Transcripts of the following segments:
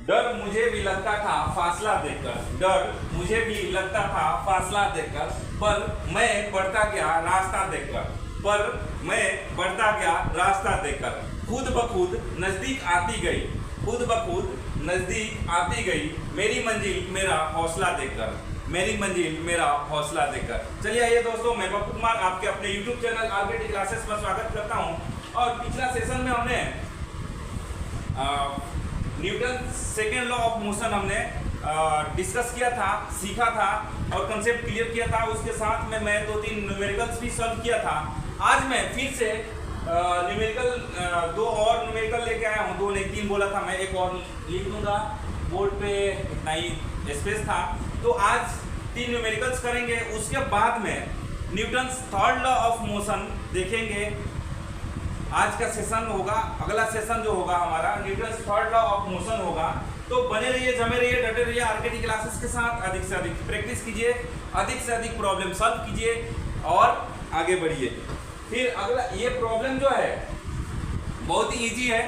डर मुझे भी लगता था फासला देखकर, डर मुझे भी लगता था फासला देखकर, पर मैं बढ़ता गया रास्ता देखकर, पर मैं बढ़ता गया रास्ता देखकर, खुद ब खुद नजदीक आती गई, खुद ब खुद नजदीक आती गई, मेरी मंजिल मेरा हौसला देखकर, मेरी मंजिल मेरा हौसला देखकर। चलिए आइए दोस्तों, मैं पप्पू कुमार आपके अपने YouTube चैनल आरकेटी क्लासेस पर स्वागत करता हूं। और पिछला सेशन में हमने Newton second law of motion हमने डिस्कस किया था, सीखा था और कंसेप्ट क्लियर किया था। उसके साथ में मैं 2-3 न्यूमेरिकल्स भी सॉल्व किया था। आज मैं फिर से न्यूमेरिकल 2 और न्यूमेरिकल लेके आया हूँ। 2 नहीं 3 बोला था मैं, एक और लिख दूंगा बोर्ड पे, इतना ही स्पेस था। तो आज 3 न्यूमेरिकल्स करेंगे, उसके बाद में Newton's third law of motion देखेंगे। आज का सेशन होगा, अगला सेशन जो होगा हमारा Newton's third law of motion होगा। तो बने रहिए, जमे रहिए, डटे रहिए आरकेटी क्लासेस के साथ। अधिक से अधिक प्रैक्टिस कीजिए, अधिक से अधिक प्रॉब्लम सॉल्व कीजिए और आगे बढ़िए। फिर अगला ये प्रॉब्लम जो है बहुत ही ईजी है,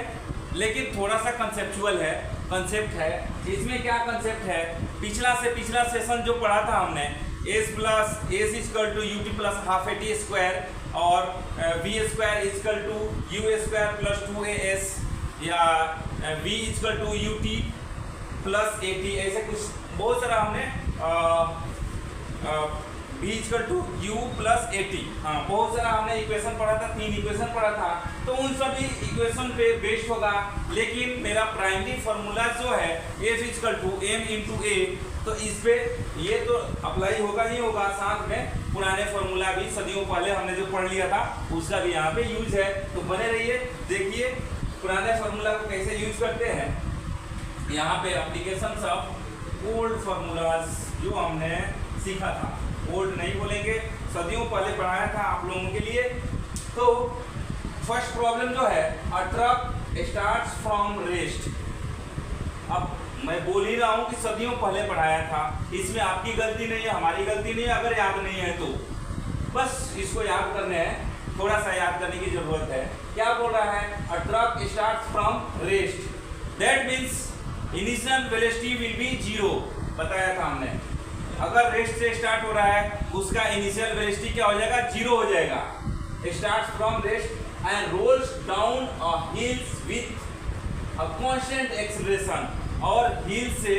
लेकिन थोड़ा सा कंसेप्चुअल है, कंसेप्ट है। इसमें क्या कंसेप्ट है, पिछला सेशन जो पढ़ा था हमने, S plus S equal to U T plus half A T square और V square equal to U square plus 2as या v equal to U T plus A T, ऐसे कुछ बहुत सारा हमने v equal to U plus A T, हाँ बहुत सारा हमने इक्वेशन पढ़ा था, 3 इक्वेशन पढ़ा था। तो उन सभी इक्वेशन पे बेस्ड होगा, लेकिन मेरा प्राइमरी फार्मूला जो है F equal to M into A, तो इस पे ये तो अप्लाई होगा ही होगा। साथ में पुराने फार्मूला भी सदियों पहले हमने जो पढ़ लिया था उसका भी यहाँ पे यूज है। तो बने रहिए, देखिए पुराने फार्मूला को कैसे यूज करते हैं। यहाँ पे एप्लीकेशंस ऑफ ओल्ड फार्मूलाज जो हमने सीखा था, ओल्ड नहीं बोलेंगे, सदियों पहले पढ़ाया था आप लोगों के लिए। तो फर्स्ट प्रॉब्लम जो है, a truck starts from rest. अब मैं बोल ही रहा हूँ कि सदियों पहले पढ़ाया था, इसमें आपकी गलती नहीं है, हमारी गलती नहीं है। अगर याद नहीं है तो बस इसको याद करने हैं, थोड़ा सा याद करने की जरूरत है। क्या बोल रहा है, a truck starts from rest, that means initial velocity will be 0, बताया था हमने। अगर रेस्ट से स्टार्ट हो रहा है, उसका इनिशियल वेलोसिटी क्या हो जाएगा, 0 हो जाएगा। Starts from rest and rolls down a hills with a constant acceleration, और हिल से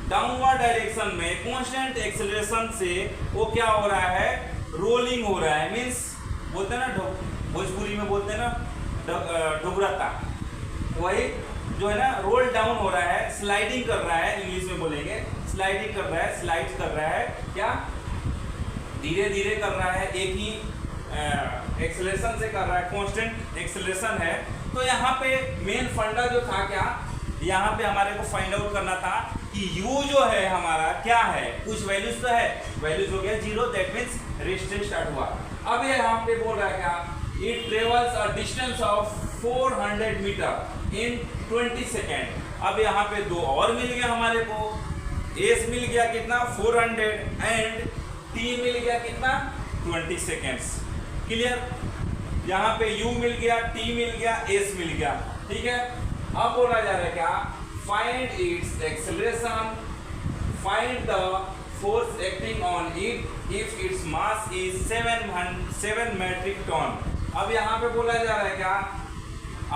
डाउनवर्ड डायरेक्शन में कांस्टेंट एक्सेलरेशन से वो क्या हो रहा है, रोलिंग हो रहा है। मीन्स बोलते हैं ना, भोजपुरी में बोलते हैं ना डुबराता, वही जो है ना, रोल डाउन हो रहा है, स्लाइडिंग कर रहा है, इंग्लिश में बोलेंगे स्लाइडिंग कर रहा है, स्लाइड कर रहा है, क्या धीरे धीरे कर रहा है, एक ही एक्सेलरेशन से कर रहा है, कांस्टेंट एक्सेलरेशन है। तो यहाँ पे मेन फंडा जो था, क्या यहाँ पे हमारे को फाइंड आउट करना था कि u जो है हमारा क्या है, कुछ वैल्यूज तो है, वैल्यूज हो गया 0, दैट मीन्स रेस्ट से स्टार्ट हुआ। अब ये यहाँ पे बोल रहा है क्या, it travels a distance of 400 metre in 20 second. अब यहाँ पे 2 और मिल गया हमारे को, एस मिल गया कितना 400 एंड टी मिल गया कितना 20 सेकेंड्स। क्लियर, यहाँ पे u मिल गया, t मिल गया, s मिल गया, ठीक है। अब बोला जा रहा है क्या, find its acceleration, find the force acting on it if its mass is 7 metric ton. अब यहाँ पे बोला जा रहा है क्या,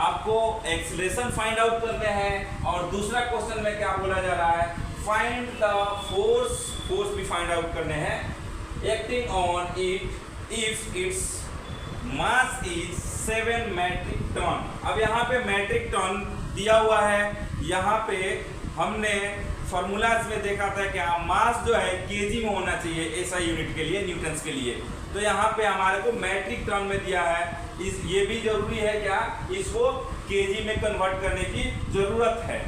आपको एक्सेलरेशन फाइंड आउट करने हैं, और दूसरा क्वेश्चन में क्या बोला जा रहा है, फाइंड द फोर्स भी फाइंड आउट करने हैं acting on it if its mass is 7 metric ton. अब यहाँ पे मेट्रिक टन दिया हुआ है, यहाँ पे हमने फॉर्मूलाज में देखा था क्या, मास जो है केजी में होना चाहिए ऐसा यूनिट के लिए, न्यूटन्स के लिए। तो यहाँ पे हमारे को मेट्रिक टन में दिया है, ये भी जरूरी है क्या, इसको केजी में कन्वर्ट करने की जरूरत है।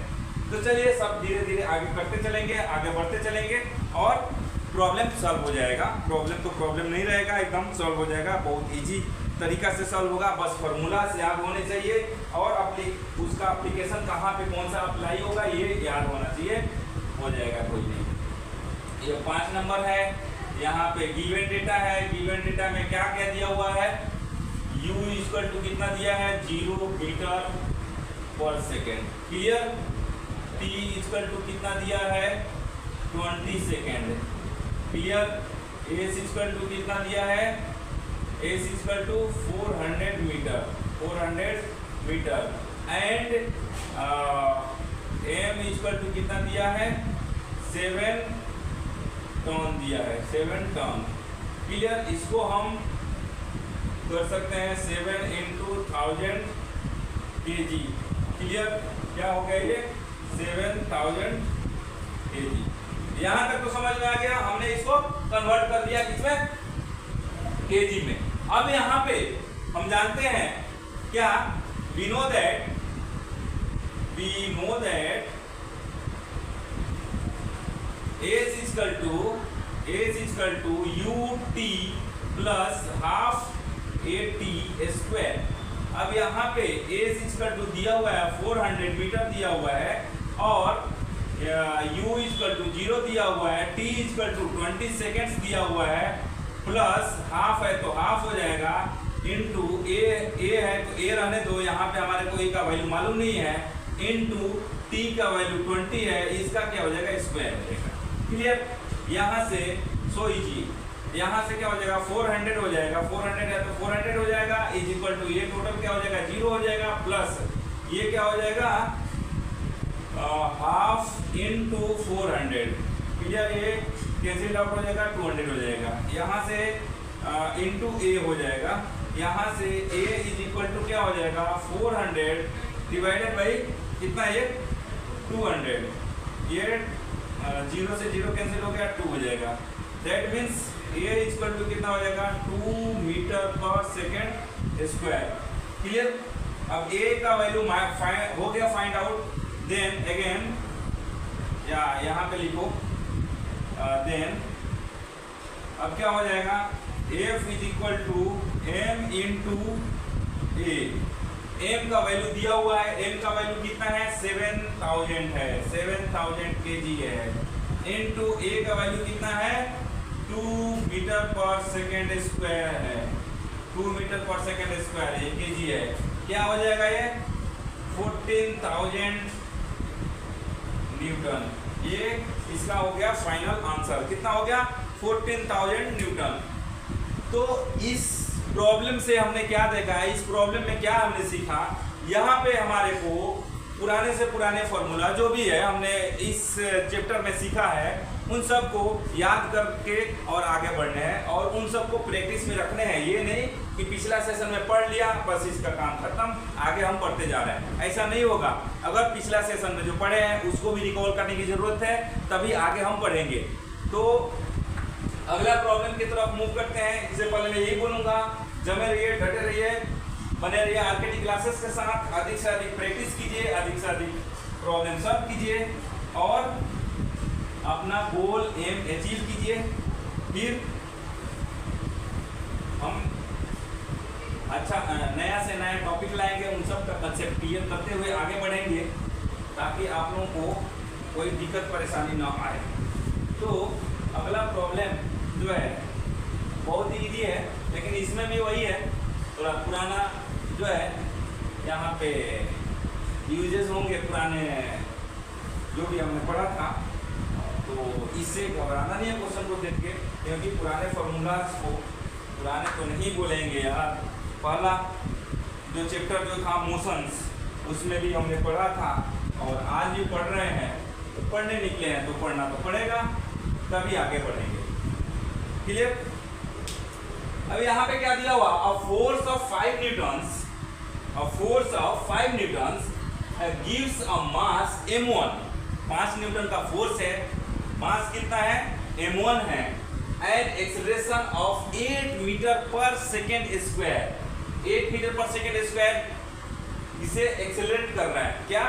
तो चलिए सब धीरे धीरे आगे करते चलेंगे, आगे बढ़ते चलेंगे और प्रॉब्लम सॉल्व हो जाएगा। प्रॉब्लम तो प्रॉब्लम नहीं रहेगा, एकदम सॉल्व हो जाएगा, बहुत ईजी तरीका से सॉल्व होगा। बस फार्मूलाज याद होने चाहिए और उसका एप्लीकेशन कहाँ पे कौन सा अप्लाई होगा ये याद होना चाहिए, हो जाएगा, कोई नहीं। ये 5 नंबर है, यहाँ पे गिवन डेटा है, गिवन डेटा में क्या क्या दिया हुआ है, u इक्वल टू कितना दिया है 0 मीटर पर second. Clear, t equal to कितना दिया है 20 second. Clear. S equal to कितना दिया है, S equal to 400 metre, 400 metre and M equal to कितना दिया है 7 टन दिया है, 7 टन। क्लियर। इसको हम कर सकते हैं 7 into 1000 kg। क्लियर। क्या हो गया ये 7000 kg। यहाँ तक तो समझ में आ गया। हमने इसको कन्वर्ट कर दिया किसमें, केजी में। अब यहाँ पे हम जानते हैं क्या, we know that H is equal to ut plus half at square। अब यहाँ पे H is equal to दिया हुआ है 400 मीटर दिया हुआ है और u is equal to 0 दिया हुआ है, t is equal to 20 seconds दिया हुआ है, प्लस हाफ है तो हाफ हो जाएगा, इंटू ए है तो ए रहने दो, यहाँ पे हमारे को ए का वैल्यू मालूम नहीं है, इंटू टी का वैल्यू 20 है, इसका क्या हो जाएगा स्क्वायर हो जाएगा। क्लियर। यहाँ से सो इजी, यहाँ से क्या हो जाएगा 400 हो जाएगा, 400 है तो 400 हो जाएगा, इज इक्वल टू ये टोटल क्या हो जाएगा 0 हो जाएगा, प्लस ये क्या हो जाएगा हाफ इंटू 400। क्लियर। ये कैंसिल आउट हो जाएगा, 200 हो जाएगा, यहाँ से इंटू ए हो जाएगा, यहाँ से a इज इक्वल टू क्या हो जाएगा 400 डिवाइडेड बाई कितना ये 200, ये 0 से 0 कैंसिल हो गया 2 हो जाएगा। That means a is equal to कितना हो जाएगा 2 मीटर पर सेकेंड स्क्वायर। क्लियर। अब a का वैल्यू हो गया फाइंड आउट, देन अगेन या यहाँ पे लिखो देन अब क्या हो जाएगा F is equal to m into a. m का वैल्यू दिया हुआ है, m का वैल्यू कितना है 7000 है, 7000 kg है, इंटू a का वैल्यू कितना है 2 मीटर पर सेकेंड स्क्वायर है, 2 मीटर पर सेकेंड स्क्वायर है, kg है। क्या हो जाएगा ये 14000 न्यूटन। ये इसका हो गया फाइनल आंसर, कितना हो गया 14000 न्यूटन। तो इस प्रॉब्लम से हमने क्या देखा, इस प्रॉब्लम में क्या हमने सीखा, यहाँ पे हमारे को पुराने से पुराने फॉर्मूला जो भी है हमने इस चैप्टर में सीखा है उन सब को याद करके और आगे बढ़ने हैं और उन सब को प्रैक्टिस में रखने हैं। ये नहीं कि पिछला सेशन में पढ़ लिया बस इसका काम खत्म, आगे हम पढ़ते जा रहे हैं, ऐसा नहीं होगा। अगर पिछला सेशन में जो पढ़े हैं उसको भी रिकॉल करने की जरूरत है, तभी आगे हम पढ़ेंगे। तो अगला प्रॉब्लम की तरफ मूव करते हैं। इससे पहले मैं यही बोलूँगा, जमे रहिए, डटे रहिए, बने रहिए आरकेटी क्लासेस के साथ, अधिक से अधिक प्रैक्टिस कीजिए, अधिक से अधिक प्रॉब्लम सॉल्व कीजिए और अपना गोल एम अचीव कीजिए। फिर हम अच्छा नया से नया टॉपिक लाएंगे, उन सब का कंसेप्ट क्लियर करते हुए आगे बढ़ेंगे ताकि आप लोगों को कोई दिक्कत परेशानी ना आए। तो अगला प्रॉब्लम जो है बहुत ही ईजी है, लेकिन इसमें भी वही है, थोड़ा पुराना जो है यहाँ पे यूजेस होंगे पुराने जो भी हमने पढ़ा था, तो इससे घबराना नहीं है क्वेश्चन को देख के, क्योंकि पुराने फार्मूलाज को पुराने तो नहीं बोलेंगे यार। पहला जो चैप्टर जो था मोशंस, उसमें भी हमने पढ़ा था और आज भी पढ़ रहे हैं, तो पढ़ने निकले हैं तो पढ़ना तो पड़ेगा, तभी आगे बढ़ेंगे। क्लियर। अब यहाँ पे क्या दिया हुआ, a force of 5 Newton's, a force of 5 Newton's gives a mass m1। 5 Newton का फोर्स है, मास कितना है m1 है, एंड एक्सेलरेशन ऑफ 8 मीटर पर सेकेंड स्क्वायर। 8 मीटर पर सेकेंड स्क्वायर इसे एक्सेलरेट कर रहा है, क्या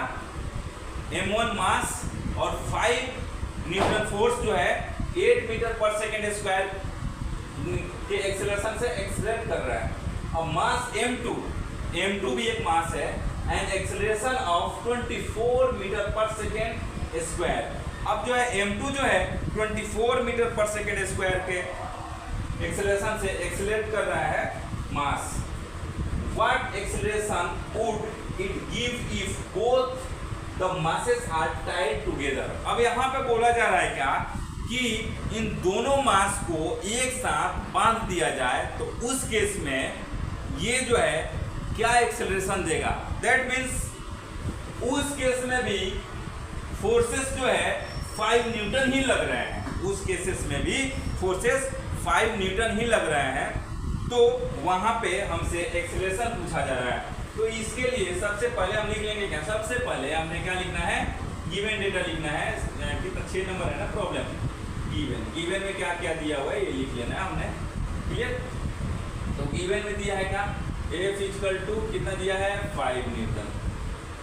m1 मास और 5 न्यूटन फोर्स जो है 8 मीटर पर सेकेंड स्क्वायर के एक्सेलरेशन से एक्सेलरेट कर रहा है। और मास m2 भी एक मास है, एंड एक्सेलरेशन ऑफ 24 मीटर पर सेकेंड स्क्वायर। अब जो है m2 जो है 24 मीटर पर सेकेंड स्क्वायर के एक्सेलरेशन से एक्सेलरेट कर रहा है mass. What acceleration would it give if both the masses are tied together. अब यहाँ पे बोला जा रहा है क्या कि इन दोनों मास को एक साथ बांध दिया जाए तो उस केस में ये जो है क्या एक्सेलरेशन देगा। दैट मीन्स उस केस में भी फोर्सेस जो है 5 न्यूटन ही लग रहे हैं, उस केसेस में भी फोर्सेस 5 न्यूटन ही लग रहे हैं। तो वहां पे हमसे एक्सेलरेशन पूछा जा रहा है। तो इसके लिए सबसे पहले हम लिख लेंगे क्या, सबसे पहले हमने क्या लिखना है, गिवन डेटा लिखना है। कितना 6 नंबर है ना प्रॉब्लम, गिवन में क्या क्या दिया हुआ है ये लिख लेना है हमने। क्लियर। तो गिवन में दिया है क्या, F इक्वल टू कितना दिया है 5 न्यूटन।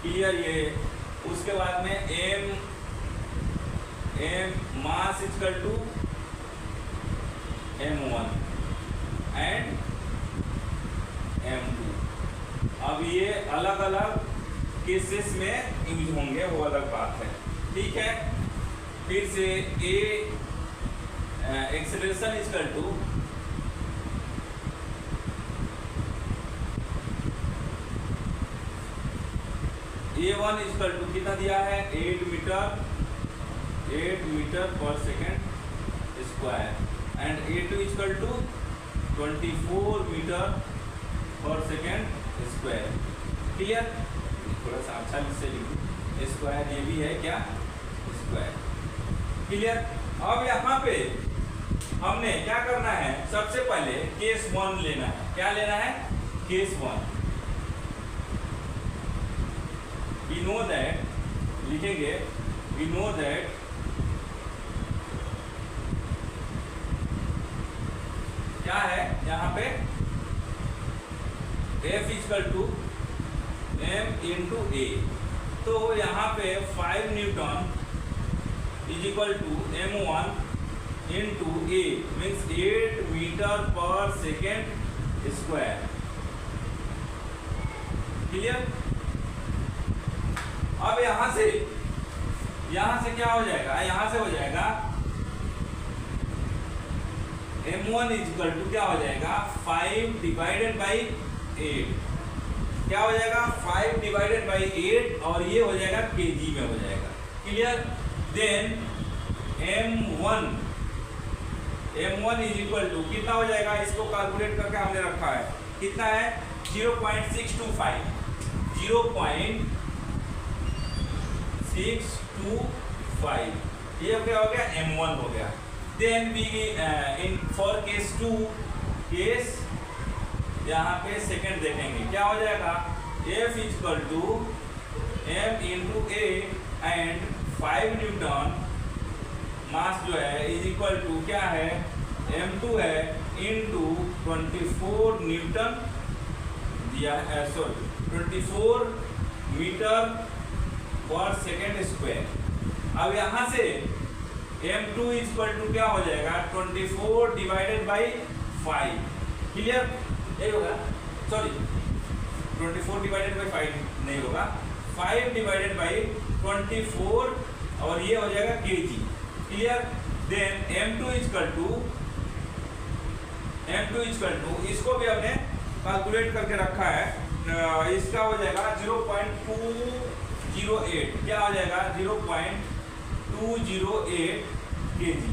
क्लियर। ये उसके बाद में m mass equal to m1 and m2। अब ये अलग अलग केसेस में यूज होंगे, वो अलग बात है। ठीक है। फिर से acceleration equal to A1 equal to कितना दिया है 8 मीटर पर second square and A2 equal to 24 metre पर सेकेंड स्क्वायर। क्लियर। थोड़ा सा अच्छा से लिखो, स्क्वायर ये भी है क्या स्क्वायर। क्लियर। अब यहाँ पे हमने क्या करना है, सबसे पहले केस 1 लेना है। क्या लेना है, केस 1। We know that, लिखेंगे we know that क्या है यहाँ पे F equal to m into a। तो यहाँ पे 5 newton is equal to m1 into a means 8 metre पर सेकेंड स्क्वायर। क्लियर। अब यहां से क्या हो जाएगा, यहां से हो जाएगा m1 इक्वल टू क्या हो जाएगा 5 डिवाइडेड बाई 8। क्या हो जाएगा 5 डिवाइडेड बाई 8 और ये हो जाएगा केजी में हो जाएगा। Clear. Then m1 is equal to कितना हो जाएगा, इसको कैलकुलेट करके हमने रखा है, कितना है 0.625 ये क्या हो गया m1 हो गया। Then we in for case 2 case यहाँ पे सेकंड देखेंगे, क्या हो जाएगा F equal to m into a and 5 newton mass जो है इज इक्वल टू क्या है m2 है इंटू 24 न्यूटन दिया है, सॉरी 24 मीटर पर सेकेंड स्क्वायर। अब यहाँ से m2 इक्वल टू क्या हो जाएगा 24 डिवाइडेड बाई 5। क्लियर। यही होगा, सॉरी 24 डिवाइडेड बाई 5 नहीं होगा, 5 डिवाइडेड बाई 24 और ये हो जाएगा KG. Clear. Then m2 equal to इसको भी हमने कैलकुलेट करके रखा है, इसका हो जाएगा 0.208। क्या हो जाएगा 0.208 केजी।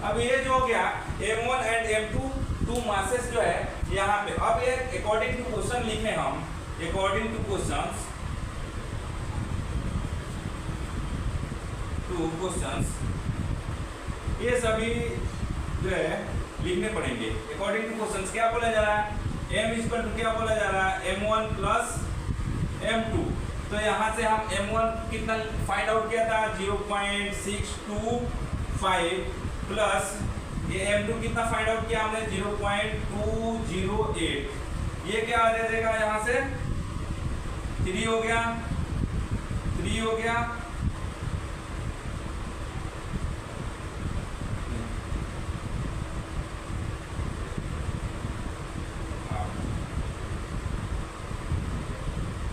अब ये जो हो गया m1 and m2 to masses जो है यहाँ पे। अब ये अकॉर्डिंग टू क्वेश्चन लिखे हम, अकॉर्डिंग टू क्वेश्चंस ये सभी जो है लिखने पड़ेंगे। अकॉर्डिंग टू क्वेश्चंस क्या बोला जा रहा है, m इक्वल टू क्या बोला जा रहा है m1 प्लस m2। तो यहाँ से हम m1 कितना फाइंड आउट किया था 0.625 प्लस ये m2 कितना फाइंड आउट किया हमने 0.208। ये क्या दे देगा, यहाँ से 3 हो गया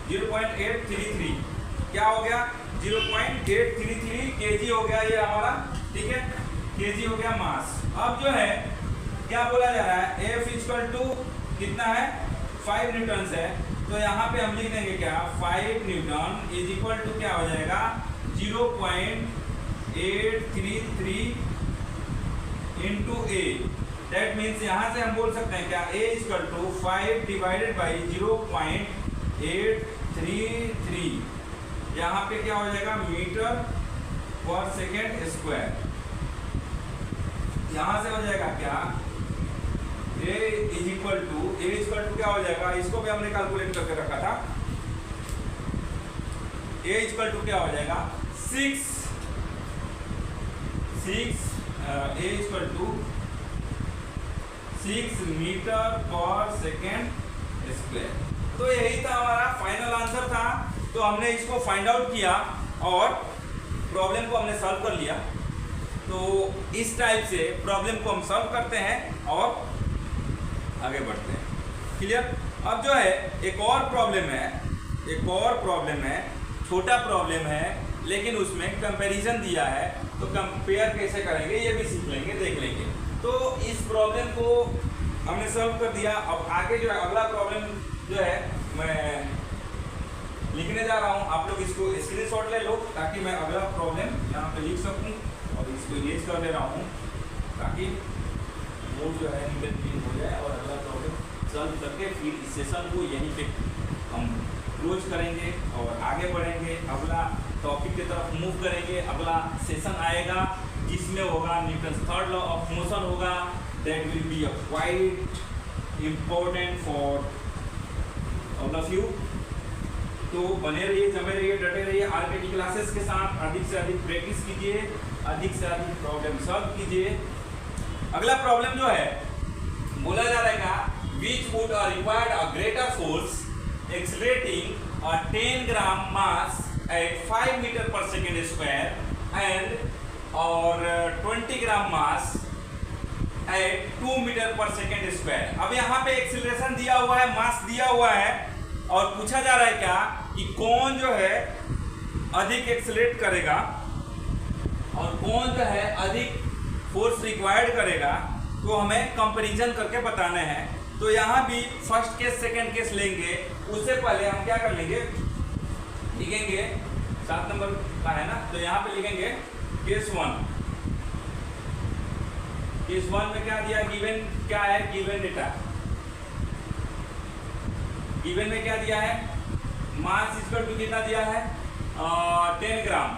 0.833 क्या हो गया 0.833 केजी हो गया ये हमारा। ठीक है, केजी हो गया मास। अब जो है क्या बोला जा रहा है F इक्वल टू कितना है 5 न्यूटन है, तो यहाँ पे हम लिख देंगे क्या 5 न्यूटन इज इक्वल टू क्या हो जाएगा 0.833 इंटू ए। दैट मीन्स यहाँ से हम बोल सकते हैं क्या A is equal to 5 divided by 0.833, यहाँ पे क्या हो जाएगा मीटर पर सेकेंड स्क्वायर। यहाँ से हो जाएगा क्या ए इज इक्वल टू क्या हो जाएगा, इसको भी हमने कैलकुलेट करके रखा था। ए इज इक्वल टू क्या हो जाएगा 6 ए इज इक्वल टू 6 मीटर पर सेकेंड स्क्वायर। तो यही था हमारा फाइनल आंसर था। तो हमने इसको फाइंड आउट किया और प्रॉब्लम को हमने सॉल्व कर लिया। तो इस टाइप से प्रॉब्लम को हम सॉल्व करते हैं और आगे बढ़ते हैं। क्लियर। अब जो है एक और प्रॉब्लम है, छोटा प्रॉब्लम है लेकिन उसमें कंपैरिजन दिया है, तो कंपेयर कैसे करेंगे ये भी सीख लेंगे, देख लेंगे। तो इस प्रॉब्लम को हमने सॉल्व कर दिया। अब आगे जो है अगला प्रॉब्लम जो है मैं लिखने जा रहा हूँ, आप लोग इसको स्क्रीनशॉट ले लो ताकि मैं अगला प्रॉब्लम यहाँ पे लिख सकूँ और इसको इरेज कर दे रहा हूँ ताकि मूड जो है क्लीन हो जाए और अगला प्रॉब्लम सॉल्व करके फिर इस सेशन को यहीं पे हम क्लोज करेंगे और आगे बढ़ेंगे, अगला टॉपिक की तरफ मूव करेंगे। अगला सेशन आएगा जिसमें होगा Newton's third law of motion होगा। That will be a quite important for all of you. तो बने रहिए, जमे रहिए, डटे रहिए आगे की क्लासेस के साथ। अधिक से अधिक प्रैक्टिस कीजिए, अधिक से अधिक प्रॉब्लम सॉल्व कीजिए। अगला प्रॉब्लम जो है बोला जा रहेगा which would required a greater force accelerating a 10 gram mass at 5 meter per second square and or 20 gram mass at 2 meter per second square। अब यहाँ पे एक्सीलरेशन दिया हुआ है, मास दिया हुआ है और पूछा जा रहा है क्या कि कौन जो है अधिक एक्सीलरेट करेगा और कौन जो है अधिक फोर्स रिक्वायर्ड करेगा। तो हमें कंपैरिजन करके बताना है। तो यहाँ भी फर्स्ट केस सेकंड केस लेंगे, उससे पहले हम क्या कर लेंगे, लिखेंगे 7 नंबर का है ना, तो यहाँ पे लिखेंगे केस 1। केस 1 में क्या दिया, गिवन क्या है, गिवन डेटा। गिवन में क्या दिया है, मास इक्वल टू कितना दिया है 10 ग्राम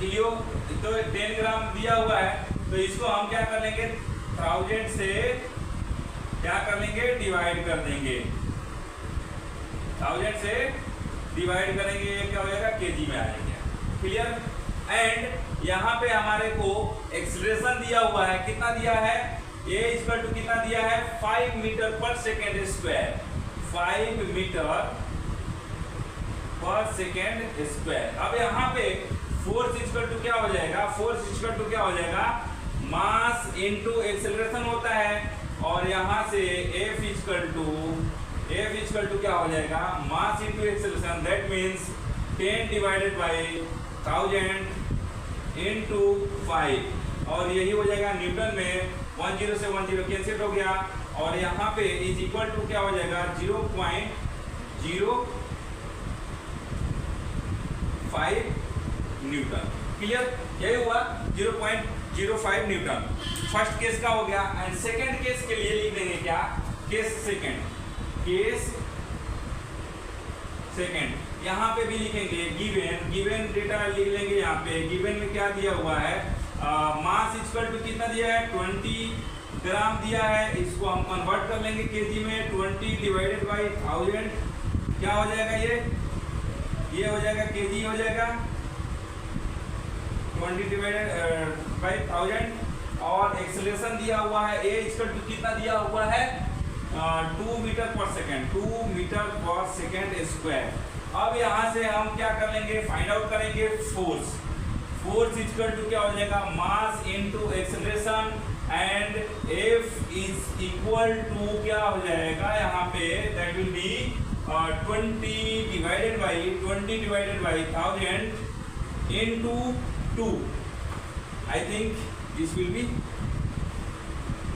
किलो। तो 10 ग्राम दिया हुआ है, तो इसको हम क्या कर लेंगे 1000 से क्या कर लेंगे डिवाइड कर देंगे। 1000 से डिवाइड करेंगे, क्या हो जाएगा केजी में आएगा। क्लियर। एंड यहाँ पे हमारे को एक्सीलरेशन दिया हुआ है, कितना दिया है, ए इक्वल टू कितना दिया है 5 मीटर पर सेकेंड स्क्वायर। 5 मीटर पर सेकेंड स्क्वायर। अब यहाँ पे फोर्स इक्वल टू क्या हो जाएगा, फोर्स इक्वल टू क्या हो जाएगा मास इनटू एक्सेलरेशन होता है। और यहाँ से F इक्वल टू क्या हो जाएगा mass into acceleration. That means 10 divided by 1000 into 5 और यही हो जाएगा न्यूटन में। 10 से 10 कैंसिल हो गया और यहाँ पे इज इक्वल टू क्या हो जाएगा 0.05 न्यूटन। क्लियर। यही हुआ 0.05 न्यूटन। फर्स्ट केस का हो गया। एंड सेकंड केस के लिए लिख देंगे क्या, केस सेकंड यहाँ पे भी लिखेंगे गिवन डेटा लिख लेंगे। यहाँ पे गिवन में क्या दिया हुआ है, मास इक्वल टू कितना दिया है 20 ग्राम दिया है। इसको हम कन्वर्ट कर लेंगे केजी में। 20 डिवाइडेड बाई 1000 क्या हो जाएगा, ये हो जाएगा केजी हो जाएगा 20 डिवाइडेड बाई 1000। और एक्सेलरेशन दिया हुआ है ए इक्वल टू कितना दिया हुआ है 2 मीटर पर सेकेंड स्क्वायर। अब यहाँ से हम क्या कर लेंगे, फाइंड आउट करेंगे फोर्स इक्वल टू क्या हो जाएगा mass into acceleration. And F is equal to क्या हो जाएगा यहाँ पे, that will be 20 divided by 1000 into 2। I think this will be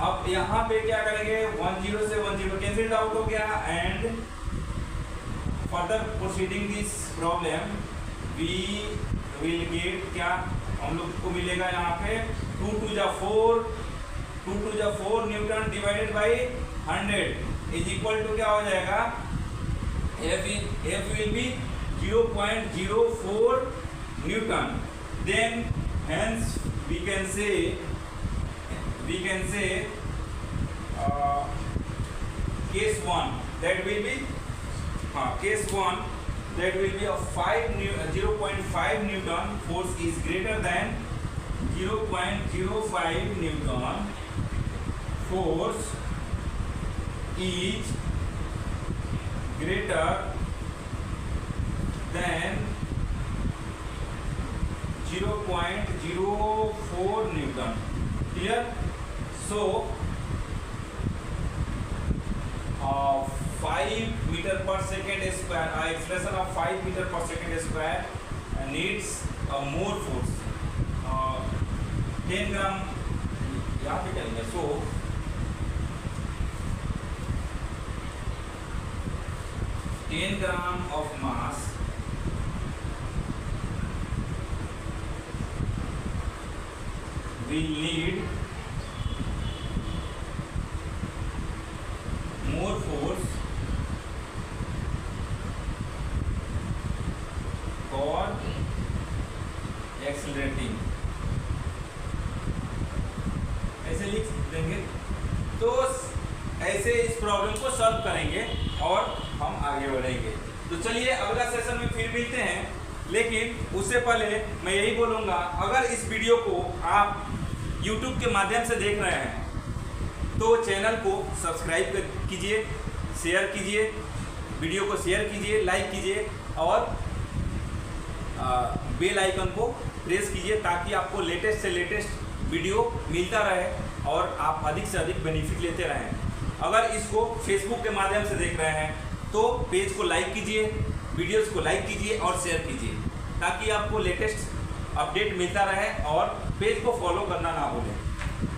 अब यहाँ पे क्या करेंगे, 10 से 10 कैंसिल आउट हो गया and further proceeding this problem we will get, क्या हम लोग को मिलेगा यहाँ पे 2 to the 4 newton divided by 100 is equal to क्या हो जाएगा, F will be 0.04 newton. Then hence we can say case 1 that will be case 1 that will be a 0.5 newton force is greater than 0.05 newton force is greater than 0.04 newton. Clear? So 5 meter per second square, expression of 5 meter per second square needs more force. 10 ग्राम यहाँ पे करेंगे. So 10 gram of mass will need more force for accelerating. ऐसे लिख देंगे. तो ऐसे इस problem को सॉल्व करेंगे और हम आगे बढ़ेंगे. तो चलिए अगला सेशन में फिर मिलते हैं, लेकिन उससे पहले मैं यही बोलूँगा, अगर इस वीडियो को आप YouTube के माध्यम से देख रहे हैं तो चैनल को सब्सक्राइब कीजिए, शेयर कीजिए, वीडियो को शेयर कीजिए, लाइक कीजिए और बेल आइकन को प्रेस कीजिए ताकि आपको लेटेस्ट से लेटेस्ट वीडियो मिलता रहे और आप अधिक से अधिक बेनिफिट लेते रहें. अगर इसको फेसबुक के माध्यम से देख रहे हैं तो पेज को लाइक कीजिए, वीडियोस को लाइक कीजिए और शेयर कीजिए ताकि आपको लेटेस्ट अपडेट मिलता रहे और पेज को फॉलो करना ना भूलें.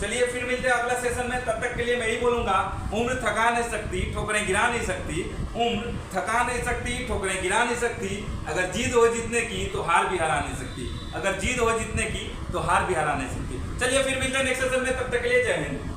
चलिए फिर मिलते हैं अगला सेशन में. तब तक के लिए मैं ही बोलूँगा, उम्र थका नहीं सकती, ठोकरें गिरा नहीं सकती. उम्र थका नहीं सकती, ठोकरें गिरा नहीं सकती. अगर जीत हो जीतने की तो हार भी हरा नहीं सकती. अगर जीत हो जीतने की तो हार भी हरा नहीं सकती. चलिए फिर मिलते हैं नेक्स्ट सेशन में. तब तक के लिए जय हिंद.